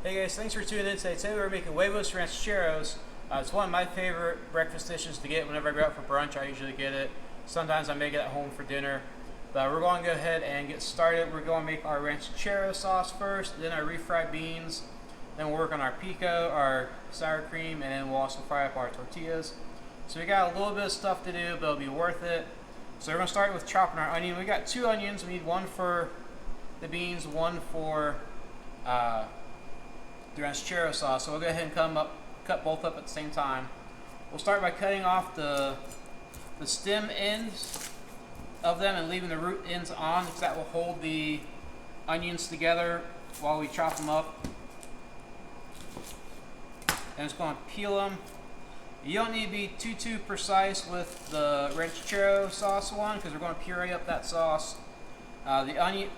Hey guys, thanks for tuning in today. Today we're making Huevos Rancheros. It's one of my favorite breakfast dishes to get whenever I go out for brunch. I usually get it. Sometimes I make it at home for dinner. But we're going to go ahead and get started. We're going to make our Ranchero sauce first, then our refried beans. Then we'll work on our Pico, our sour cream, and then we'll also fry up our tortillas. So we got a little bit of stuff to do, but it'll be worth it. So we're going to start with chopping our onion. We got 2 onions. We need one for the beans, one for the Ranchero sauce. So we'll go ahead and cut both up at the same time. We'll start by cutting off the stem ends of them and leaving the root ends on, because that will hold the onions together while we chop them up. And just going to peel them. You don't need to be too precise with the Ranchero sauce one, because we're going to puree up that sauce. The onion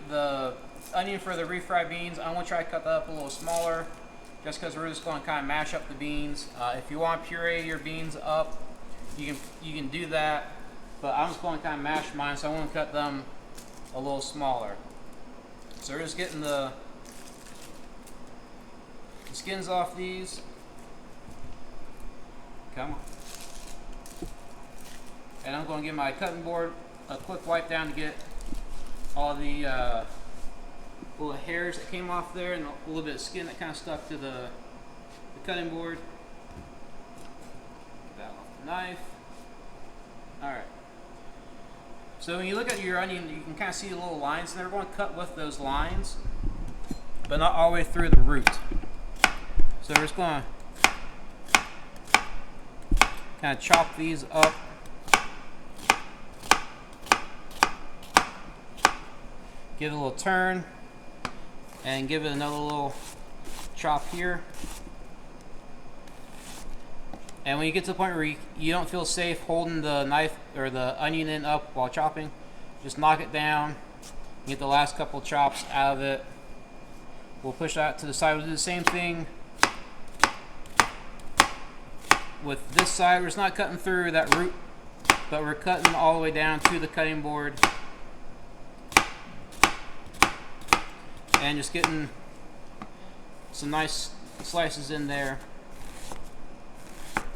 for the refried beans, I'm going to try to cut that up a little smaller, just because we're just going to kind of mash up the beans. If you want to puree your beans up, you can do that, but I'm just going to kind of mash mine, so I want to cut them a little smaller. So we're just getting the skins off these. Come on. And I'm going to give my cutting board a quick wipe down to get all the little hairs that came off there and a little bit of skin that kind of stuck to the cutting board. Get that off the knife. Alright. So when you look at your onion, you can kind of see the little lines, and they're going to cut with those lines, but not all the way through the root. So we're just going to kind of chop these up. Give it a little turn and give it another little chop here. And when you get to the point where you don't feel safe holding the knife or the onion end up while chopping, just knock it down, get the last couple chops out of it. We'll push that to the side. We'll do the same thing with this side. We're just not cutting through that root, but we're cutting all the way down to the cutting board. And just getting some nice slices in there.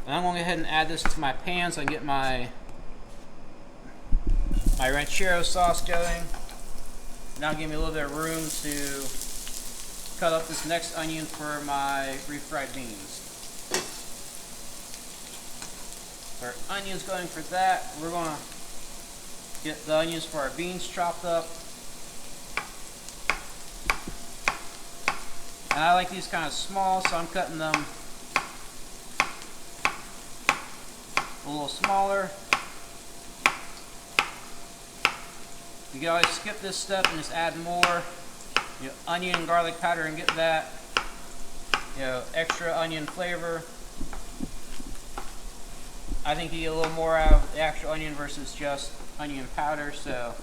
And I'm going to go ahead and add this to my pan so I can get my Ranchero sauce going. Now give me a little bit of room to cut up this next onion for my refried beans. So our onions going for that. We're going to get the onions for our beans chopped up. And I like these kind of small, so I'm cutting them a little smaller. You can always skip this step and just add more onion and garlic powder and get that extra onion flavor. I think you get a little more out of the actual onion versus just onion powder, so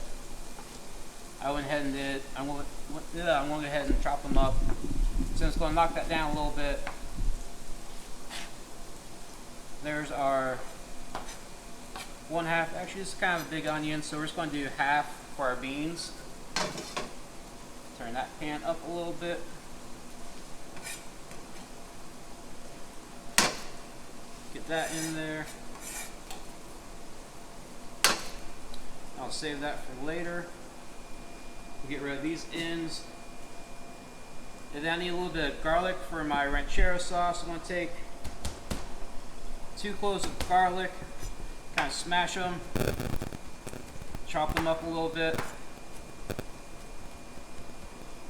I went ahead and did. I'm going to go ahead and chop them up. So it's going to knock that down a little bit. There's our 1/2. Actually, this is kind of a big onion, so we're just going to do half for our beans. Turn that pan up a little bit. Get that in there. I'll save that for later. We'll get rid of these ends. And then I need a little bit of garlic for my Ranchero sauce. I'm going to take 2 cloves of garlic, kind of smash them, chop them up a little bit.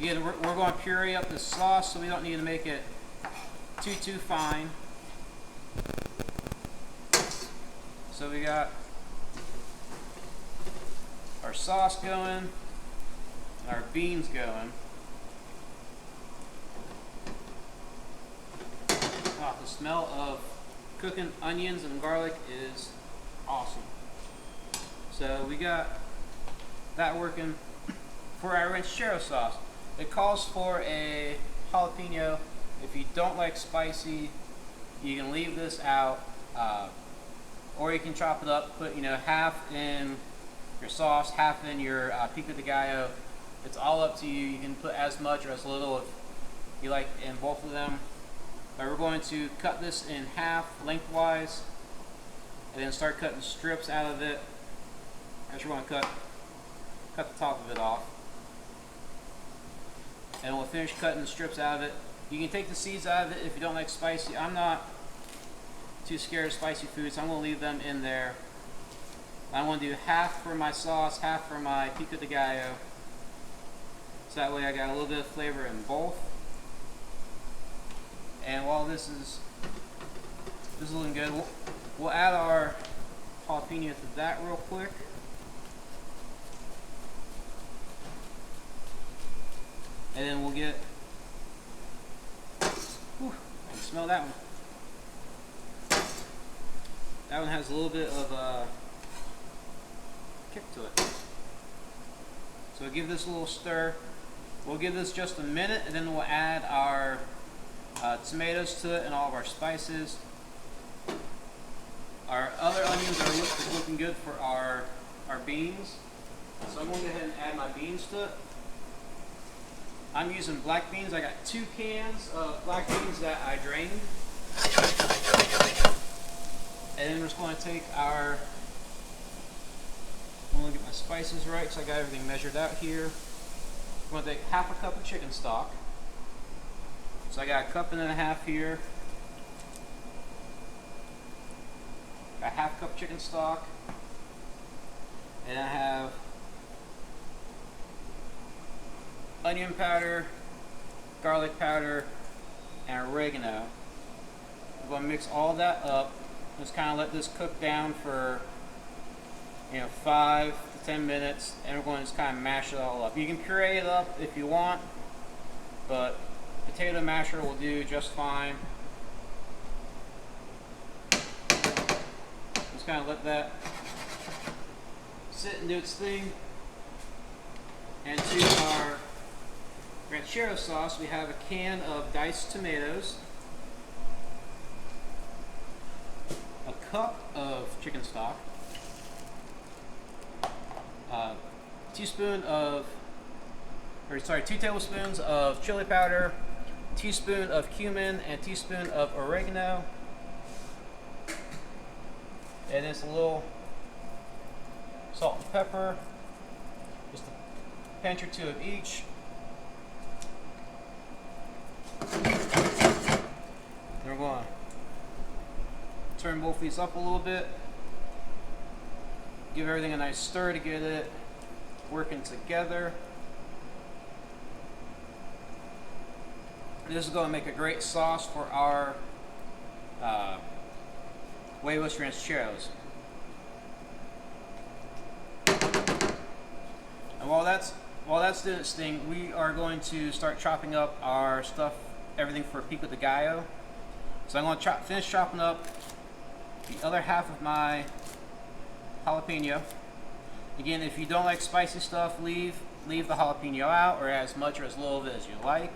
Again, we're going to puree up this sauce, so we don't need to make it too fine. So we got our sauce going, our beans going. Wow, the smell of cooking onions and garlic is awesome. So we got that working. For our Ranchero sauce, it calls for a jalapeno. If you don't like spicy, you can leave this out, or you can chop it up, put half in your sauce, half in your pico de gallo. It's all up to you. You can put as much or as little you like in both of them. But we're going to cut this in half lengthwise and then start cutting strips out of it. First we're going to cut the top of it off. And we'll finish cutting the strips out of it. You can take the seeds out of it if you don't like spicy. I'm not too scared of spicy food, so I'm going to leave them in there. I'm going to do half for my sauce, half for my pico de gallo. So that way I got a little bit of flavor in both. And while this is looking good, we'll add our jalapeno to that real quick. And then we'll get, whew, I can smell that one. That one has a little bit of a kick to it. So we'll give this a little stir. We'll give this just a minute, and then we'll add our tomatoes to it and all of our spices. Our other onions are looking good for our beans. So I'm going to go ahead and add my beans to it. I'm using black beans. I got 2 cans of black beans that I drained. And then we're just going to take our, I'm going to get my spices right because I got everything measured out here. I'm going to take half a cup of chicken stock. So I got a cup and a half here. Got half a cup chicken stock. And I have onion powder, garlic powder, and oregano. I'm going to mix all that up. Just kind of let this cook down for 5 to 10 minutes, and we're going to just kind of mash it all up. You can puree it up if you want, but potato masher will do just fine. Just kind of let that sit and do its thing. And to our Ranchero sauce, we have a can of diced tomatoes, a cup of chicken stock, 2 tablespoons of chili powder, teaspoon of cumin, and teaspoon of oregano, and it's a little salt and pepper, just a pinch or 2 of each. Then we're going to turn both these up a little bit, give everything a nice stir to get it working together. This is going to make a great sauce for our Huevos Rancheros. And while that's doing its thing, we are going to start chopping up our stuff, everything for pico de gallo. So I'm going to finish chopping up the other half of my jalapeno. Again, if you don't like spicy stuff, leave the jalapeno out, or as much or as little of it as you like.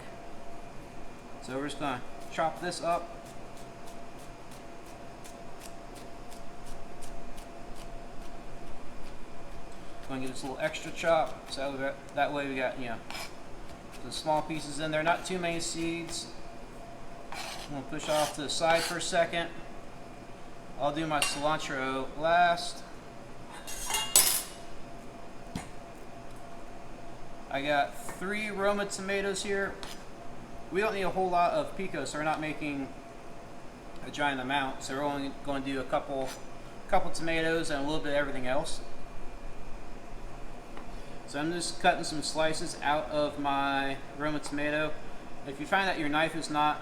So we're just going to chop this up. Going to get this little extra chop, so that way we got the small pieces in there, not too many seeds. I'm going to push off to the side for a second. I'll do my cilantro last. I got 3 Roma tomatoes here. We don't need a whole lot of pico, so we're not making a giant amount. So we're only going to do a couple tomatoes and a little bit of everything else. So I'm just cutting some slices out of my Roma tomato. If you find that your knife is not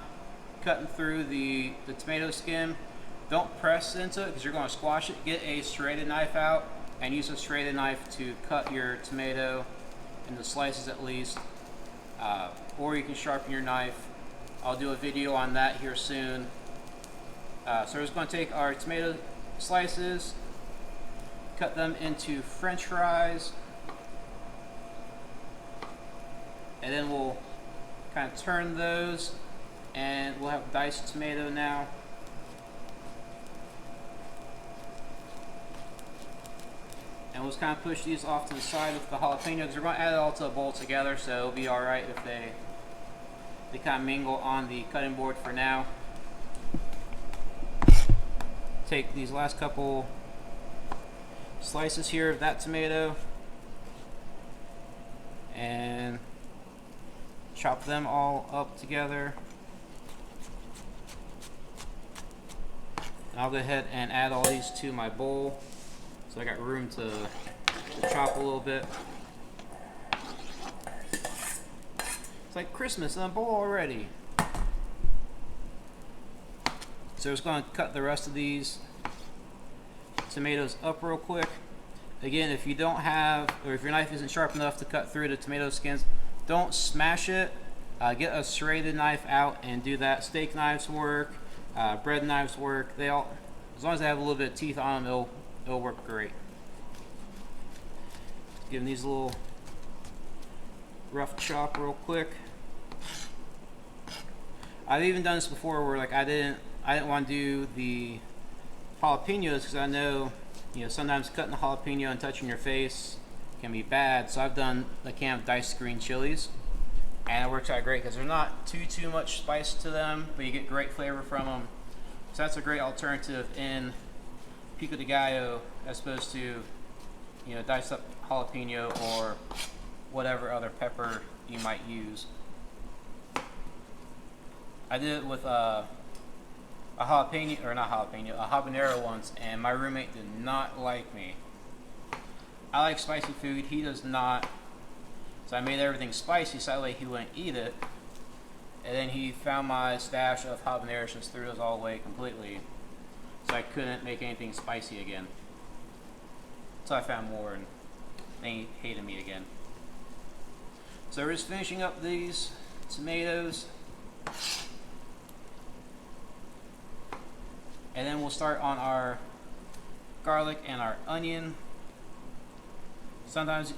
cutting through the tomato skin, don't press into it because you're going to squash it. Get a serrated knife out and use a serrated knife to cut your tomato into slices at least. Or you can sharpen your knife. I'll do a video on that here soon. So we're just going to take our tomato slices, cut them into French fries, and then we'll kind of turn those, and we'll have diced tomato now. And we'll just kind of push these off to the side with the jalapeno because we're going to add it all to a bowl together, so it'll be alright if they kind of mingle on the cutting board for now. Take these last couple slices here of that tomato and chop them all up together. I'll go ahead and add all these to my bowl, so I got room to chop a little bit. It's like Christmas in a bowl already. So I'm just going to cut the rest of these tomatoes up real quick. Again, if you don't have, or if your knife isn't sharp enough to cut through the tomato skins, don't smash it. Get a serrated knife out and do that. Steak knives work. Bread knives work. They all, as long as they have a little bit of teeth on them, it'll work great. Give them these a little rough chop real quick. I've even done this before where like I didn't want to do the jalapenos because I know, sometimes cutting the jalapeno and touching your face can be bad. So I've done the can of diced green chilies, and it works out great because they're not too much spice to them, but you get great flavor from them. So that's a great alternative in pico de gallo as opposed to, diced up jalapeno or whatever other pepper you might use. I did it with a habanero once, and my roommate did not like me. I like spicy food, he does not. So I made everything spicy so that way he wouldn't eat it. And then he found my stash of habaneros, just threw those all away completely. So I couldn't make anything spicy again. So I found more, and then he hated me again. So we're just finishing up these tomatoes. And then we'll start on our garlic and our onion. Sometimes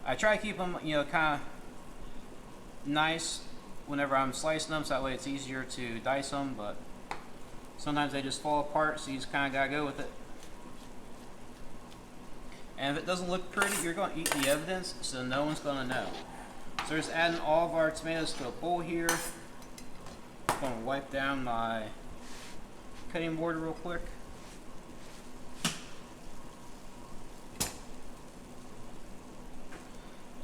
I try to keep them, kind of nice whenever I'm slicing them, so that way it's easier to dice them, but sometimes they just fall apart, so you just kind of gotta go with it. And if it doesn't look pretty, you're going to eat the evidence, so no one's going to know. So just adding all of our tomatoes to a bowl here. I'm going to wipe down my cutting board real quick.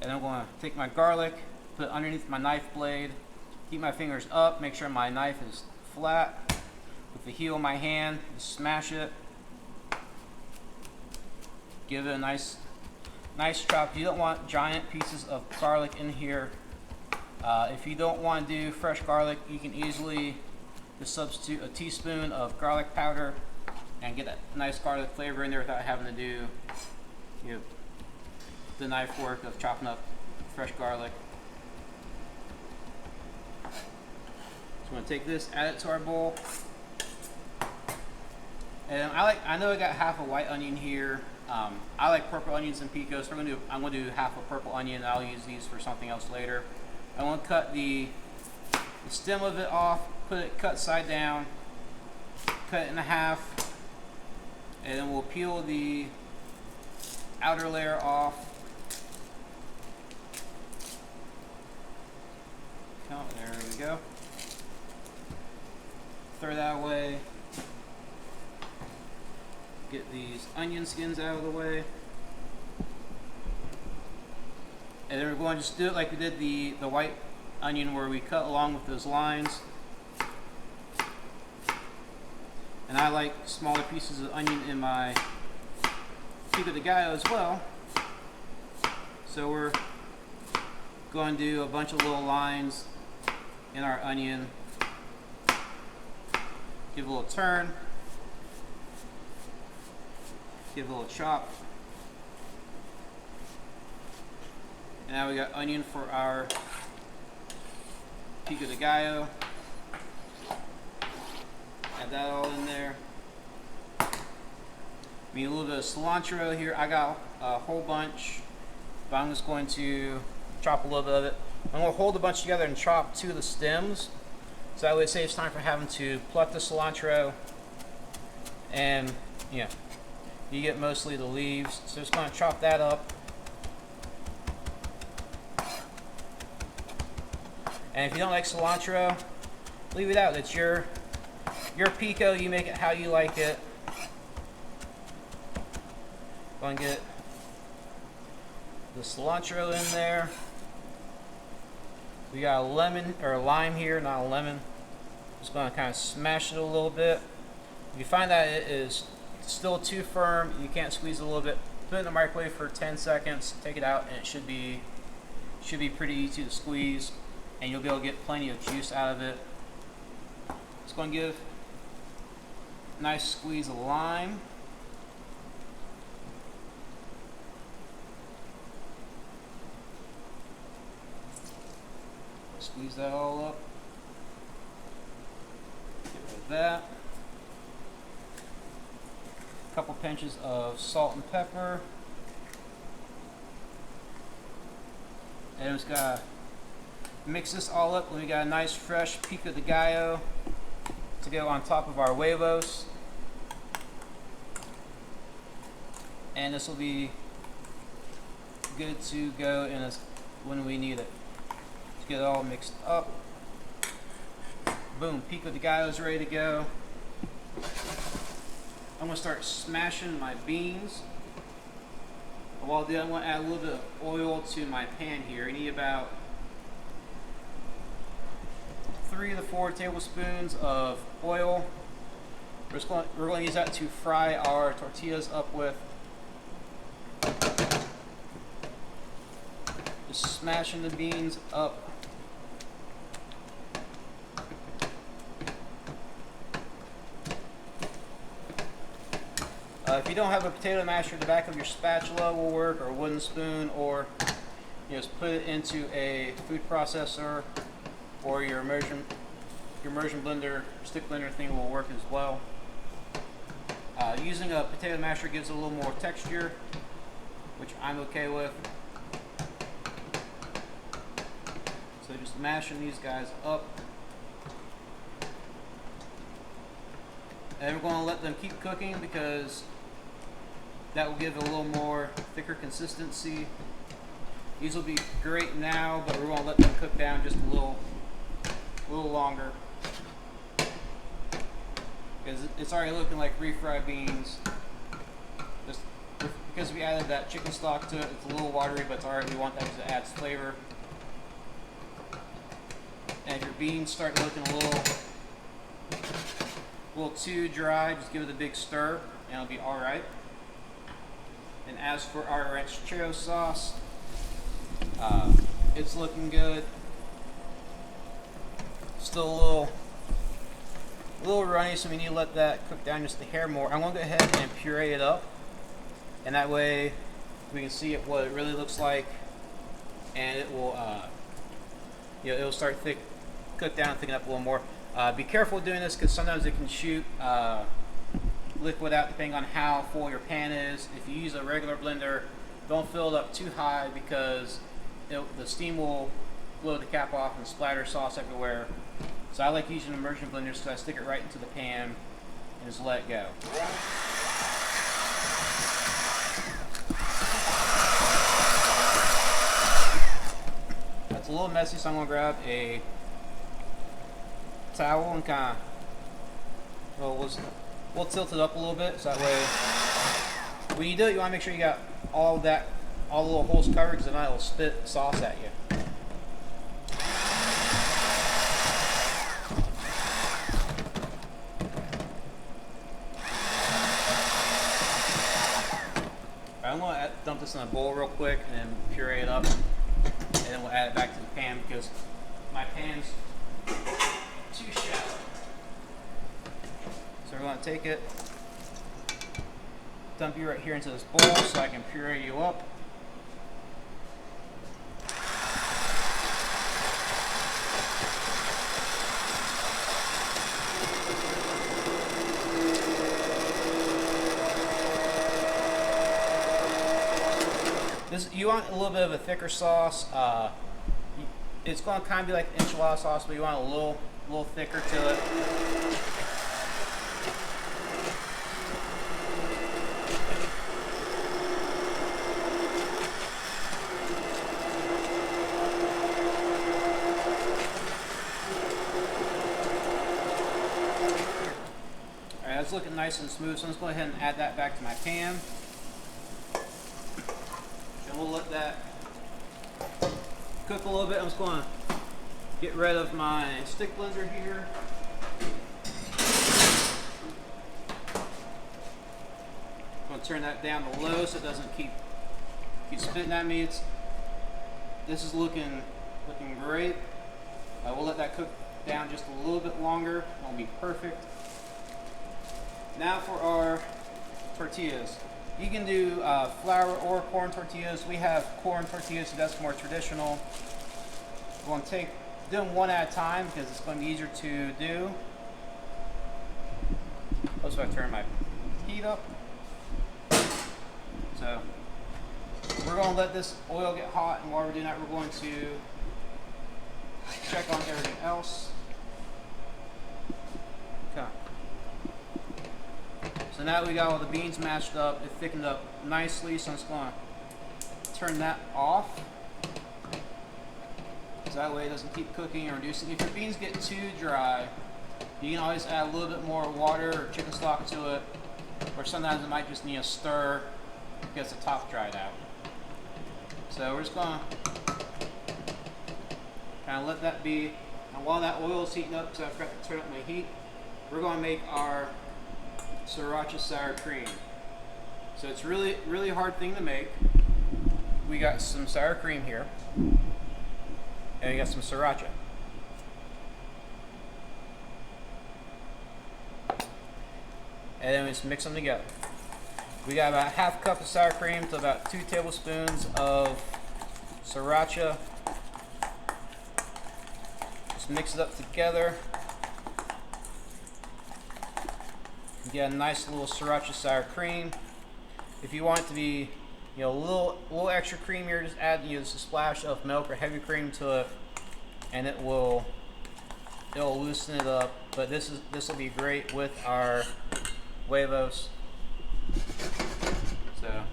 And I'm going to take my garlic, put it underneath my knife blade, keep my fingers up, make sure my knife is flat. With the heel of my hand, just smash it. Give it a nice chop. You don't want giant pieces of garlic in here. If you don't want to do fresh garlic, you can easily just substitute a teaspoon of garlic powder and get that nice garlic flavor in there without having to do the knife work of chopping up fresh garlic. So I'm going to take this, add it to our bowl. And I know I got half a white onion here. I like purple onions in Pico, so I'm going to do half a purple onion, and I'll use these for something else later. I want to cut the stem of it off, put it cut side down, cut it in half, and then we'll peel the outer layer off. Oh, there we go. Throw that away. Get these onion skins out of the way. And then we're going to just do it like we did the white onion, where we cut along with those lines. And I like smaller pieces of onion in my pico de gallo as well. So we're going to do a bunch of little lines in our onion. Give it a little turn. Give it a little chop. And now we got onion for our pico de gallo. Add that all in there. We need a little bit of cilantro here. I got a whole bunch, but I'm just going to chop a little bit of it. I'm going to hold a bunch together and chop two of the stems, so that way it saves time for having to pluck the cilantro, and you get mostly the leaves. So just going to chop that up. And if you don't like cilantro, leave it out. It's your pico. You make it how you like it. Go and get the cilantro in there. We got a lemon or a lime here, not a lemon. Just going to kind of smash it a little bit. If you find that it is still too firm, you can't squeeze it a little bit, put it in the microwave for 10 seconds, take it out, and it should be pretty easy to squeeze, and you'll be able to get plenty of juice out of it. Just going to give a nice squeeze of lime. Squeeze that all up. Get rid of that. A couple pinches of salt and pepper. And we just gotta mix this all up. We got a nice fresh pico de gallo to go on top of our huevos. And this will be good to go in when we need it. To get it all mixed up. Boom, pico de gallo is ready to go. I'm gonna start smashing my beans. While I do, I'm gonna add a little bit of oil to my pan here. I need about 3 to 4 tablespoons of oil. We're going to use that to fry our tortillas up with. Just smashing the beans up. If you don't have a potato masher, the back of your spatula will work, or a wooden spoon, or just put it into a food processor, or your immersion blender, stick blender thing will work as well. Using a potato masher gives it a little more texture, which I'm okay with. So just mashing these guys up. And we're going to let them keep cooking because that will give it a little more thicker consistency. These will be great now, but we're going to let them cook down just a little longer. Because it's already looking like refried beans. Just because we added that chicken stock to it, it's a little watery, but it's alright. We want that because it adds flavor. And if your beans start looking a little too dry, just give it a big stir, and it'll be alright. And as for our Ranchero sauce, it's looking good. Still a little runny, so we need to let that cook down just a hair more. I'm going to go ahead and puree it up, and that way we can see what it really looks like, and it will, it'll start cook down, thicken up a little more. Be careful doing this because sometimes it can shoot liquid out depending on how full your pan is. If you use a regular blender, don't fill it up too high because the steam will blow the cap off and splatter sauce everywhere. So I like using immersion blenders because I stick it right into the pan and just let it go. That's a little messy, so I'm going to grab a towel and kind of, we'll tilt it up a little bit so that way when you do it, you want to make sure you got all the little holes covered, because then it'll spit sauce at you. I'm going to dump this in a bowl real quick and puree it up, and then we'll add it back to the pan because my pan's too shallow. So we're going to take it, dump you right here into this bowl so I can puree you up. You want a little bit of a thicker sauce. It's going to kind of be like enchilada sauce, but you want a little thicker to it. it's looking nice and smooth, so I'm just going to go ahead and add that back to my pan. And we'll let that cook a little bit. I'm just going to get rid of my stick blender here. I'm going to turn that down to low so it doesn't keep spitting at me. This is looking great. We'll let that cook down just a little bit longer. It'll be perfect. Now for our tortillas. You can do flour or corn tortillas. We have corn tortillas, so that's more traditional. We're going to do them one at a time because it's going to be easier to do. Also, I turn my heat up. So we're going to let this oil get hot, and while we're doing that, we're going to check on everything else. Okay. So now we got all the beans mashed up. It thickened up nicely, so I'm just going to turn that off. So that way it doesn't keep cooking or reducing. If your beans get too dry, you can always add a little bit more water or chicken stock to it, or sometimes it might just need a stir because the top dried out. So we're just going to kind of let that be. And while that oil is heating up, so I've got to turn up my heat, we're going to make our Siracha sour cream. So it's really hard thing to make. We got some sour cream here, and we got some Siracha. And then we just mix them together. We got about half a cup of sour cream to about 2 tablespoons of Siracha. Just mix it up together. You get a nice little Siracha sour cream. If you want it to be, a little extra creamier, just add just a splash of milk or heavy cream to it, and it'll loosen it up. But this will be great with our huevos. So,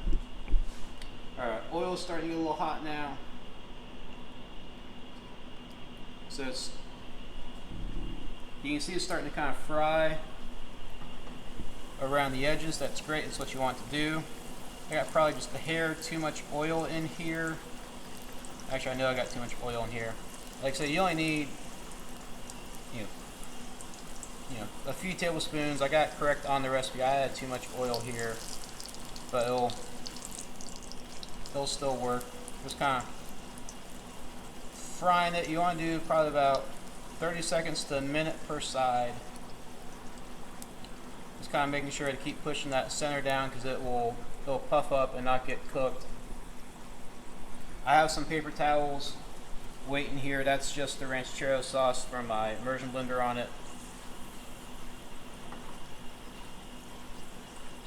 all right, oil's starting to get a little hot now. So you can see it's starting to kind of fry around the edges. That's great. That's what you want to do. I got probably just a hair too much oil in here. Actually, I know I got too much oil in here. Like I said, you only need a few tablespoons. I got it correct on the recipe. I had too much oil here, but it'll still work. Just kind of frying it. You want to do probably about 30 seconds to a minute per side. Just kind of making sure to keep pushing that center down because it'll puff up and not get cooked. I have some paper towels waiting here. That's just the Ranchero sauce from my immersion blender on it.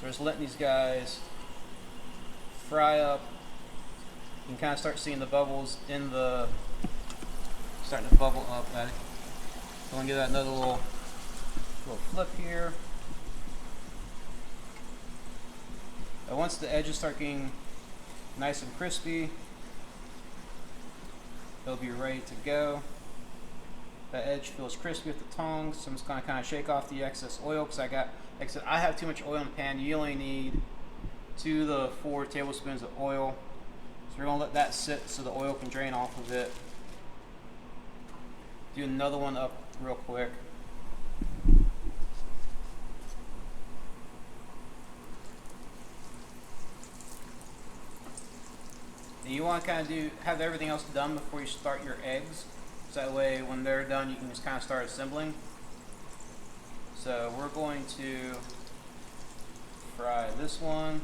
So just letting these guys fry up. You can kind of start seeing the bubbles starting to bubble up. I'm going to give that another little flip here. And once the edges start getting nice and crispy, it'll be ready to go. That edge feels crispy with the tongs, so I'm just going to kind of shake off the excess oil because like I said, I have too much oil in the pan. You only need 2 to 4 tablespoons of oil. So we're going to let that sit so the oil can drain off of it. Do another one up real quick. And you want to kind of have everything else done before you start your eggs. So that way when they're done you can just kind of start assembling. So we're going to fry this one.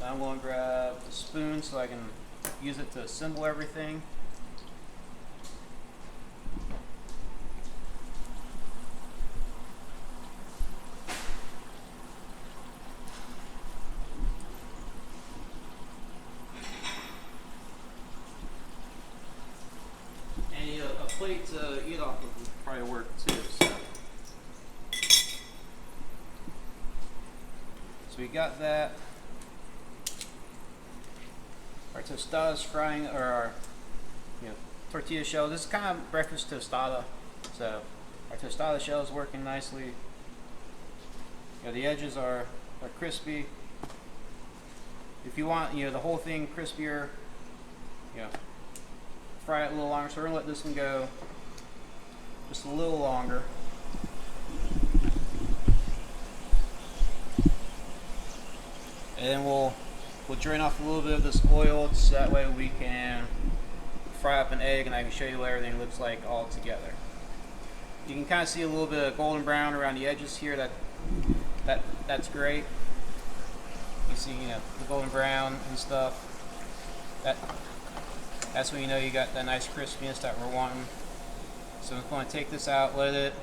Now I'm going to grab the spoon so I can use it to assemble everything. And a plate to eat off of would probably work too. So we got that. Our tostadas frying, or our tortilla shell. This is kind of breakfast tostada. So our tostada shell is working nicely. The edges are crispy. If you want, the whole thing crispier, fry it a little longer. So we're gonna let this one go just a little longer. And then we'll drain off a little bit of this oil so that way we can fry up an egg, and I can show you what everything looks like all together. You can kind of see a little bit of golden brown around the edges here. That's great. You see, the golden brown and stuff. That's when you know you got that nice crispiness that we're wanting. So I'm going to take this out, let it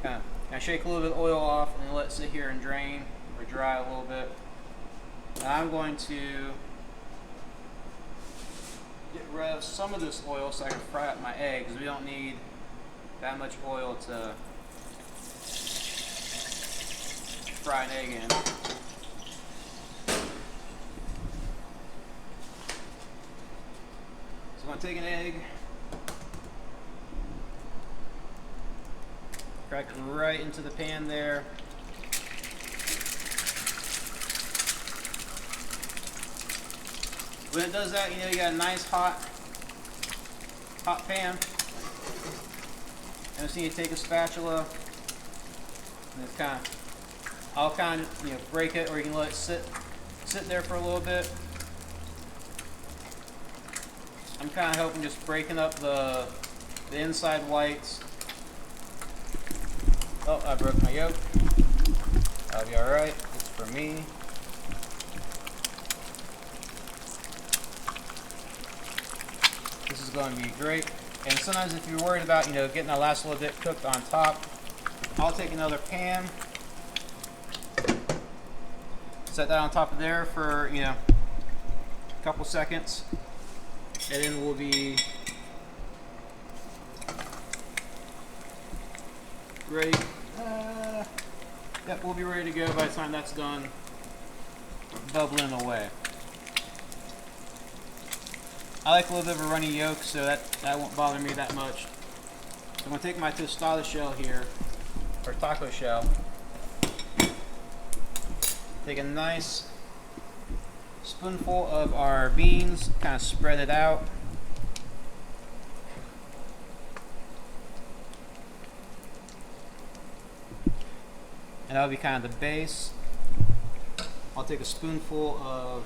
kind of shake a little bit of oil off, and then let it sit here and drain or dry a little bit. And I'm going to get rid of some of this oil so I can fry up my eggs. We don't need that much oil to fry an egg in. So I'm going to take an egg, crack it right into the pan there. When it does that, you got a nice hot pan. And I just need to take a spatula and just I'll break it, or you can let it sit there for a little bit. I'm kind of helping just breaking up the inside whites. Oh, I broke my yolk. That'll be alright. It's for me. This is going to be great. And sometimes if you're worried about, getting the last little bit cooked on top, I'll take another pan, set that on top of there for, a couple seconds, and then we'll be ready. Yep, we'll be ready to go by the time that's done bubbling away. I like a little bit of a runny yolk, so that won't bother me that much. So I'm going to take my tostada shell here, or taco shell. Take a nice spoonful of our beans, kind of spread it out. And that'll be kind of the base. I'll take a spoonful of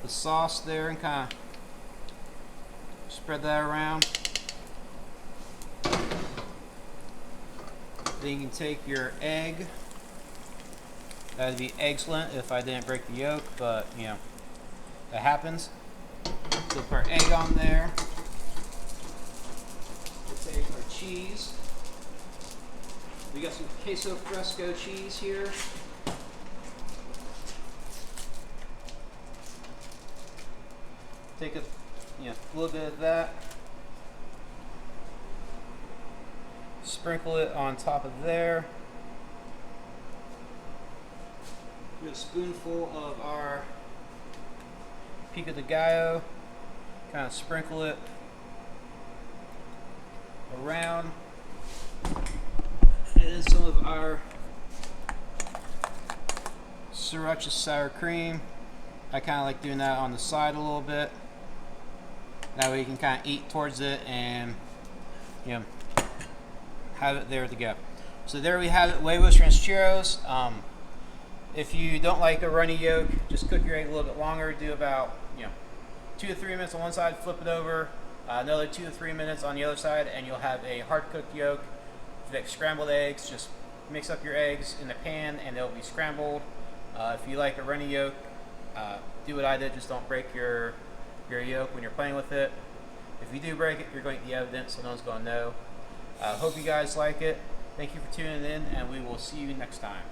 the sauce there and kind of spread that around. Then you can take your egg. That'd be excellent if I didn't break the yolk, but that happens. So put our egg on there. We'll take our cheese. We got some queso fresco cheese here. Take a little bit of that. Sprinkle it on top of there. Get a spoonful of our pico de gallo. Kind of sprinkle it around. And then some of our Siracha sour cream. I kind of like doing that on the side a little bit. That way you can kind of eat towards it and have it there to go. So there we have it, Huevos Rancheros. If you don't like a runny yolk, just cook your egg a little bit longer. Do about 2 to 3 minutes on one side, flip it over, another 2 to 3 minutes on the other side, and you'll have a hard cooked yolk. If you like scrambled eggs, just mix up your eggs in the pan and they'll be scrambled. If you like a runny yolk, do what I did, just don't break your yolk when you're playing with it. If you do break it, you're going to get the evidence, so no one's going to know. Hope you guys like it. Thank you for tuning in, and we will see you next time.